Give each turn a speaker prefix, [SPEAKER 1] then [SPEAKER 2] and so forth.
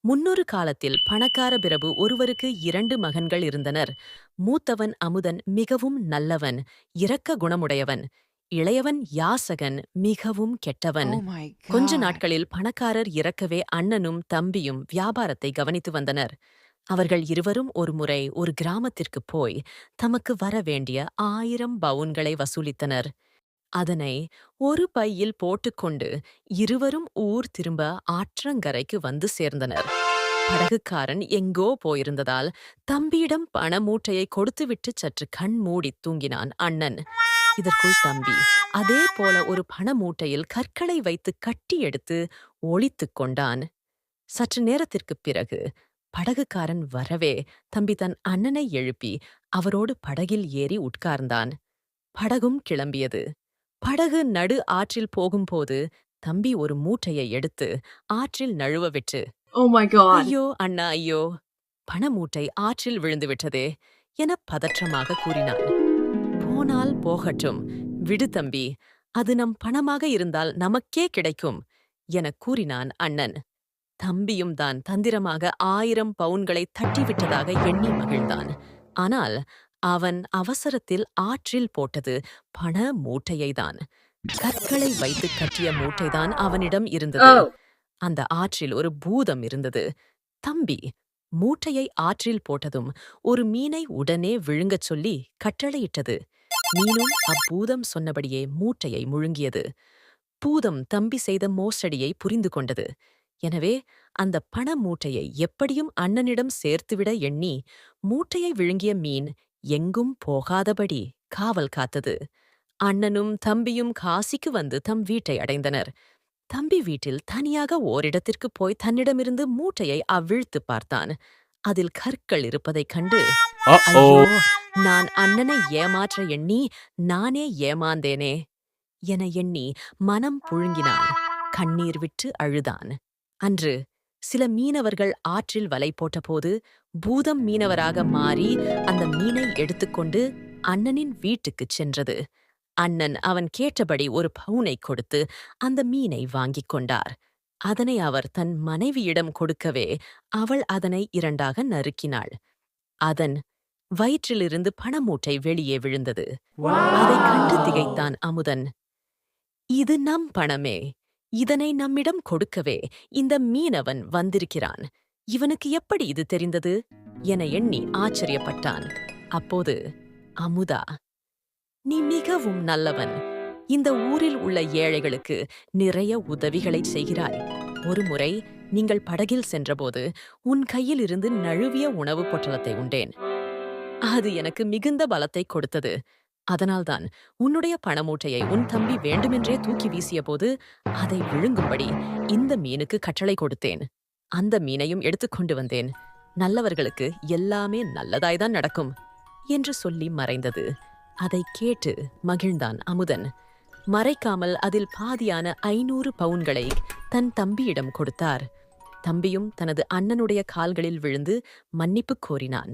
[SPEAKER 1] முன்னொரு காலத்தில் பணக்கார பிரபு ஒருவருக்கு 2 மகன்கள் இருந்தனர். மூத்தவன் அமுதன் மிகவும் நல்லவன், இரக்க குணமுடையவன். இளையவன் யாசகன் மிகவும் கெட்டவன்.
[SPEAKER 2] Oh my
[SPEAKER 1] கொஞ்ச
[SPEAKER 2] god.
[SPEAKER 1] நாட்களில் பணக்காரர் இறக்கவே அண்ணனும் தம்பியும் வியாபாரத்தை கவனித்து வந்தனர். அவர்கள் இருவரும் ஒருமுறை ஒரு கிராமத்திற்குப் போய் தமக்கு வரவேண்டிய 1000 பவுன்களை வசூலித்தனர். அதனை ஒரு பையில் போட்டுக்கொண்டு இருவரும் ஊர் திரும்ப ஆற்றங்கரைக்கு வந்து சேர்ந்தனர். படகுக்காரன் எங்கோ போயிருந்ததால் தம்பியிடம் பண மூட்டையை கொடுத்துவிட்டு சற்று கண் மூடித் தூங்கினான் அண்ணன். இதற்குள் தம்பி அதே போல ஒரு பண மூட்டையில் கற்களை வைத்து கட்டி எடுத்து ஒளித்துக் கொண்டான். சற்று நேரத்திற்குப் பிறகு படகுக்காரன் வரவே தம்பி தன் அண்ணனை எழுப்பி அவரோடு படகில் ஏறி உட்கார்ந்தான். படகும் கிளம்பியது. படகு நடு ஆற்றில் போகும்போது தம்பி ஒரு மூட்டையை எடுத்து ஆற்றில் நழுவ விட்டு,
[SPEAKER 2] Oh my god.
[SPEAKER 1] ஐயோ அண்ணா ஐயோ, பண மூட்டை ஆற்றில் விழுந்து விட்டதே என பதற்றமாக கூறினான். போனால் போகட்டும், விடு தம்பி, அது நம் பணமாக இருந்தால் நமக்கே கிடைக்கும் என கூறினான் அண்ணன். தம்பியும் தான் தந்திரமாக 1000 பவுன்களை தட்டிவிட்டதாக எண்ணி மகிழ்ந்தான். ஆனால் அவன் அவசரத்தில் ஆற்றில் போட்டது பண மூட்டையைதான். கற்களை வைத்து கட்டிய மூட்டைதான் அவனிடம் இருந்தது.
[SPEAKER 2] Oh.
[SPEAKER 1] அந்த ஆற்றில் ஒரு பூதம் இருந்தது. தம்பி மூட்டையை ஆற்றில் போட்டதும் ஒரு மீனை உடனே விழுங்கச் சொல்லி கட்டளையிட்டது. மீனும் அப்பூதம் சொன்னபடியே மூட்டையை முழுங்கியது. பூதம் தம்பி செய்த மோசடியை புரிந்து கொண்டது. எனவே அந்த பண மூட்டையை எப்படியும் அண்ணனிடம் சேர்த்துவிட எண்ணி மூட்டையை விழுங்கிய மீன் எங்கும் போகாதபடி காவல் காத்தது. அண்ணனும் தம்பியும் காசிக்கு வந்து தம் வீட்டை அடைந்தனர். தம்பி வீட்டில் தனியாக ஓரிடத்திற்கு போய் தன்னிடமிருந்து மூட்டையை அவிழ்த்து பார்த்தான். அதில் கற்கள் இருப்பதைக் கண்டு, ஐயோ, நான் அண்ணனை ஏமாற்ற எண்ணி நானே ஏமாந்தேனே என எண்ணி மனம் புழுங்கினான். கண்ணீர் விட்டு அழுதான். அன்று சில மீனவர்கள் ஆற்றில் வலை போட்டபோது பூதம் மீனவராக மாறி அந்த மீனை எடுத்துக்கொண்டு அண்ணனின் வீட்டுக்குச் சென்றது. அண்ணன் அவன் கேட்டபடி ஒரு பவுனை கொடுத்து அந்த மீனை வாங்கிக் கொண்டார். அதனை அவர் தன் மனைவியிடம் கொடுக்கவே அவள் அதனை 2ஆக நறுக்கினாள். அதன் வயிற்றிலிருந்து பணமூட்டை வெளியே விழுந்தது. அதைக் கண்டு திகைத்தான் அமுதன். இது நம் பணமே, இதனை நம்மிடம் கொடுக்கவே இந்த மீனவன் வந்திருக்கிறான். இவனுக்கு எப்படி இது தெரிந்தது என எண்ணி ஆச்சரியப்பட்டான். அப்போது அமுதா, நீ மிகவும் நல்லவன். இந்த ஊரில் உள்ள ஏழைகளுக்கு நிறைய உதவிகளைச் செய்கிறாய். ஒருமுறை நீங்கள் படகில் சென்றபோது உன் கையில் இருந்து நழுவிய உணவுப் பொட்டலத்தை உண்டேன். அது எனக்கு மிகுந்த பலத்தை கொடுத்தது. அதனால்தான் உன்னுடைய பணமூட்டையை உன் தம்பி வேண்டுமென்றே தூக்கி வீசியபோது அதை விழுங்கும்படி இந்த மீனுக்கு கட்டளை கொடுத்தேன். அந்த மீனையும் எடுத்துக்கொண்டு வந்தேன். நல்லவர்களுக்கு எல்லாமே நல்லதாய்தான் நடக்கும் என்று சொல்லி மறைந்தது. அதை கேட்டு மகிழ்ந்தான் அமுதன். மறைக்காமல் அதில் பாதியான 500 பவுன்களை தன் தம்பியிடம் கொடுத்தார். தம்பியும் தனது அண்ணனுடைய கால்களில் விழுந்து மன்னிப்பு கோரினான்.